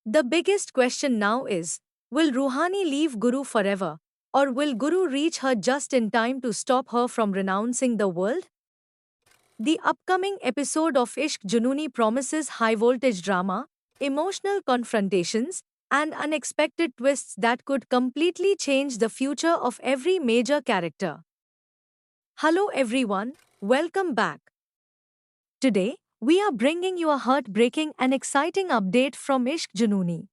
The biggest question now is, will Ruhani leave Guru forever, or will Guru reach her just in time to stop her from renouncing the world? The upcoming episode of Ishq Jununi promises high voltage drama, emotional confrontations, and unexpected twists that could completely change the future of every major character. Hello everyone, welcome back. Today, we are bringing you a heartbreaking and exciting update from Ishq Jununi.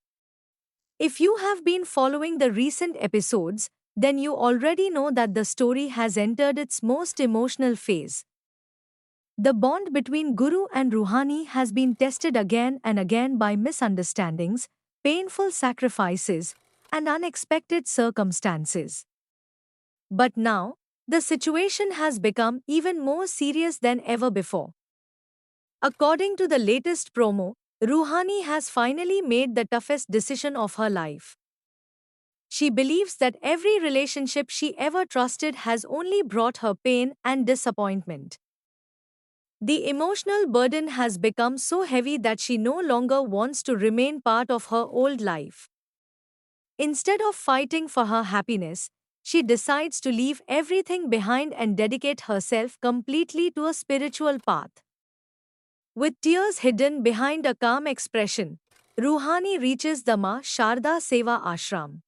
If you have been following the recent episodes, then you already know that the story has entered its most emotional phase. The bond between Guru and Ruhani has been tested again and again by misunderstandings, painful sacrifices, and unexpected circumstances. But now, the situation has become even more serious than ever before. According to the latest promo, Ruhani has finally made the toughest decision of her life. She believes that every relationship she ever trusted has only brought her pain and disappointment. The emotional burden has become so heavy that she no longer wants to remain part of her old life. Instead of fighting for her happiness, she decides to leave everything behind and dedicate herself completely to a spiritual path. With tears hidden behind a calm expression, Ruhani reaches the Ma Sharda Seva Ashram.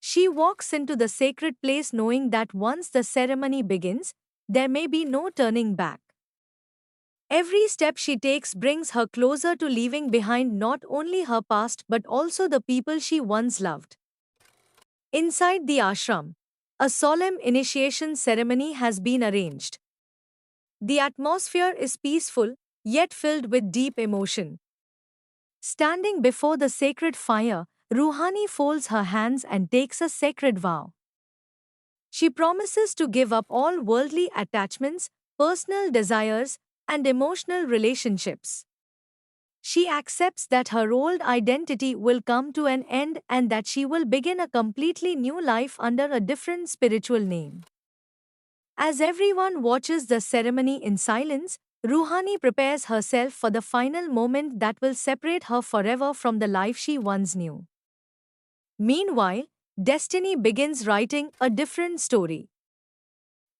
She walks into the sacred place knowing that once the ceremony begins, there may be no turning back. Every step she takes brings her closer to leaving behind not only her past but also the people she once loved. Inside the ashram, a solemn initiation ceremony has been arranged. The atmosphere is peaceful, yet filled with deep emotion. Standing before the sacred fire, Ruhani folds her hands and takes a sacred vow. She promises to give up all worldly attachments, personal desires, and emotional relationships. She accepts that her old identity will come to an end and that she will begin a completely new life under a different spiritual name. As everyone watches the ceremony in silence, Ruhani prepares herself for the final moment that will separate her forever from the life she once knew. Meanwhile, Destiny begins writing a different story.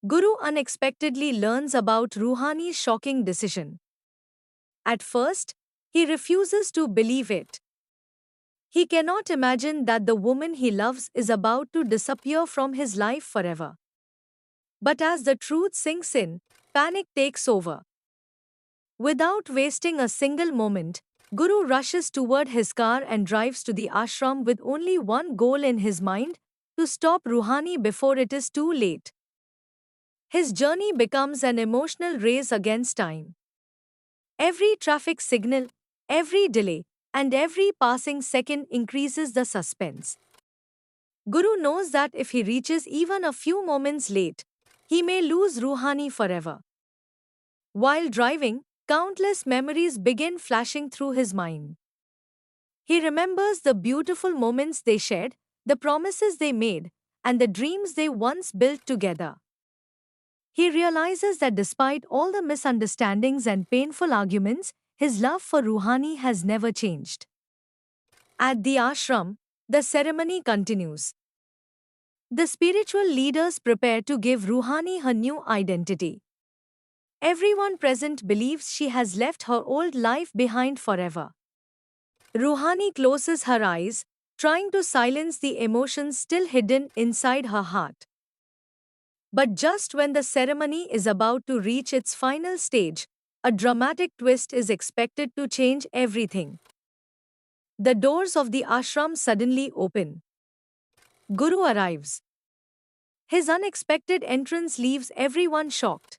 Guru unexpectedly learns about Ruhani's shocking decision. At first, he refuses to believe it. He cannot imagine that the woman he loves is about to disappear from his life forever. But as the truth sinks in, panic takes over. Without wasting a single moment, Guru rushes toward his car and drives to the ashram with only one goal in his mind: to stop Ruhani before it is too late. His journey becomes an emotional race against time. Every traffic signal, every delay, and every passing second increases the suspense. Guru knows that if he reaches even a few moments late, he may lose Ruhani forever. While driving, countless memories begin flashing through his mind. He remembers the beautiful moments they shared, the promises they made, and the dreams they once built together. He realizes that despite all the misunderstandings and painful arguments, his love for Ruhani has never changed. At the ashram, the ceremony continues. The spiritual leaders prepare to give Ruhani her new identity. Everyone present believes she has left her old life behind forever. Ruhani closes her eyes, trying to silence the emotions still hidden inside her heart. But just when the ceremony is about to reach its final stage, a dramatic twist is expected to change everything. The doors of the ashram suddenly open. Guru arrives. His unexpected entrance leaves everyone shocked.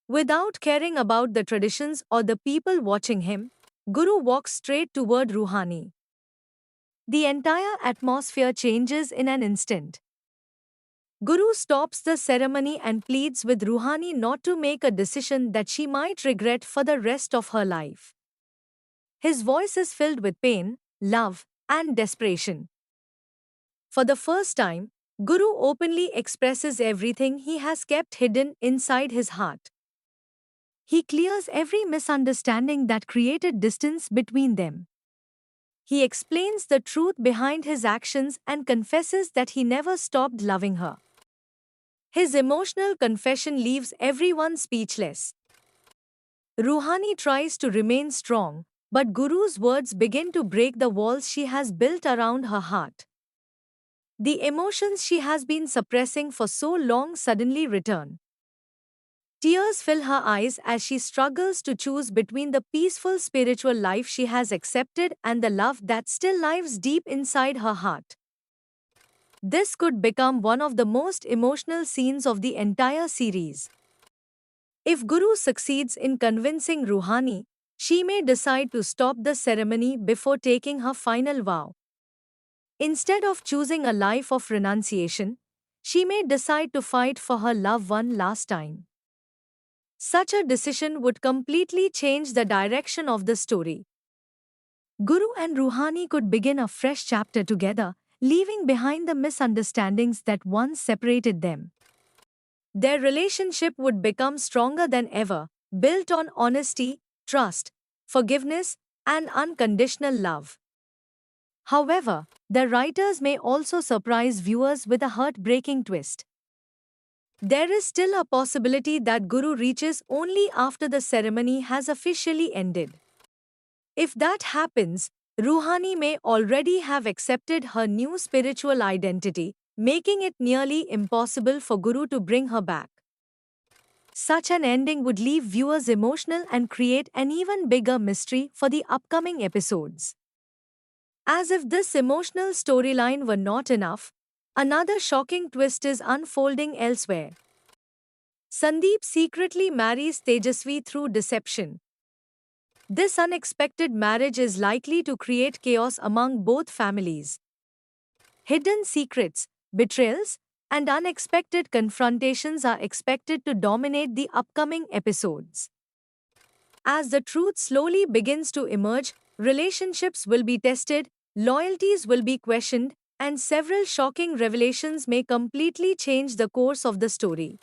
Without caring about the traditions or the people watching him, Guru walks straight toward Ruhani. The entire atmosphere changes in an instant. Guru stops the ceremony and pleads with Ruhani not to make a decision that she might regret for the rest of her life. His voice is filled with pain, love, and desperation. For the first time, Guru openly expresses everything he has kept hidden inside his heart. He clears every misunderstanding that created distance between them. He explains the truth behind his actions and confesses that he never stopped loving her. His emotional confession leaves everyone speechless. Ruhani tries to remain strong, but Guru's words begin to break the walls she has built around her heart. The emotions she has been suppressing for so long suddenly return. Tears fill her eyes as she struggles to choose between the peaceful spiritual life she has accepted and the love that still lives deep inside her heart. This could become one of the most emotional scenes of the entire series. If Guru succeeds in convincing Ruhani, she may decide to stop the ceremony before taking her final vow. Instead of choosing a life of renunciation, she may decide to fight for her love one last time. Such a decision would completely change the direction of the story. Guru and Ruhani could begin a fresh chapter together, leaving behind the misunderstandings that once separated them. Their relationship would become stronger than ever, built on honesty, trust, forgiveness, and unconditional love. However, the writers may also surprise viewers with a heartbreaking twist. There is still a possibility that Guru reaches only after the ceremony has officially ended. If that happens, Ruhani may already have accepted her new spiritual identity, making it nearly impossible for Guru to bring her back. Such an ending would leave viewers emotional and create an even bigger mystery for the upcoming episodes. As if this emotional storyline were not enough, another shocking twist is unfolding elsewhere. Sandeep secretly marries Tejasvi through deception. This unexpected marriage is likely to create chaos among both families. Hidden secrets, betrayals, and unexpected confrontations are expected to dominate the upcoming episodes. As the truth slowly begins to emerge, relationships will be tested, loyalties will be questioned, and several shocking revelations may completely change the course of the story.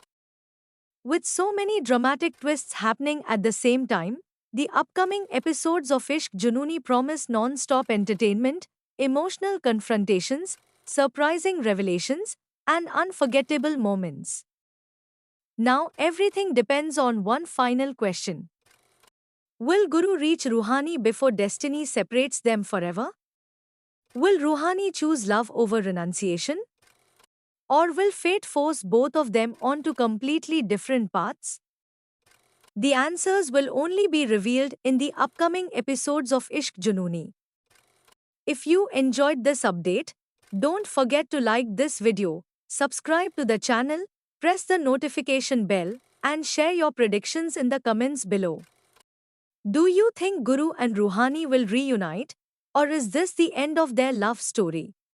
With so many dramatic twists happening at the same time, the upcoming episodes of Ishq Junooni promise non-stop entertainment, emotional confrontations, surprising revelations, and unforgettable moments. Now everything depends on one final question. Will Guru reach Ruhani before destiny separates them forever? Will Ruhani choose love over renunciation? Or will fate force both of them onto completely different paths? The answers will only be revealed in the upcoming episodes of Ishq Junooni. If you enjoyed this update, don't forget to like this video, subscribe to the channel, press the notification bell, and share your predictions in the comments below. Do you think Guru and Ruhani will reunite, or is this the end of their love story?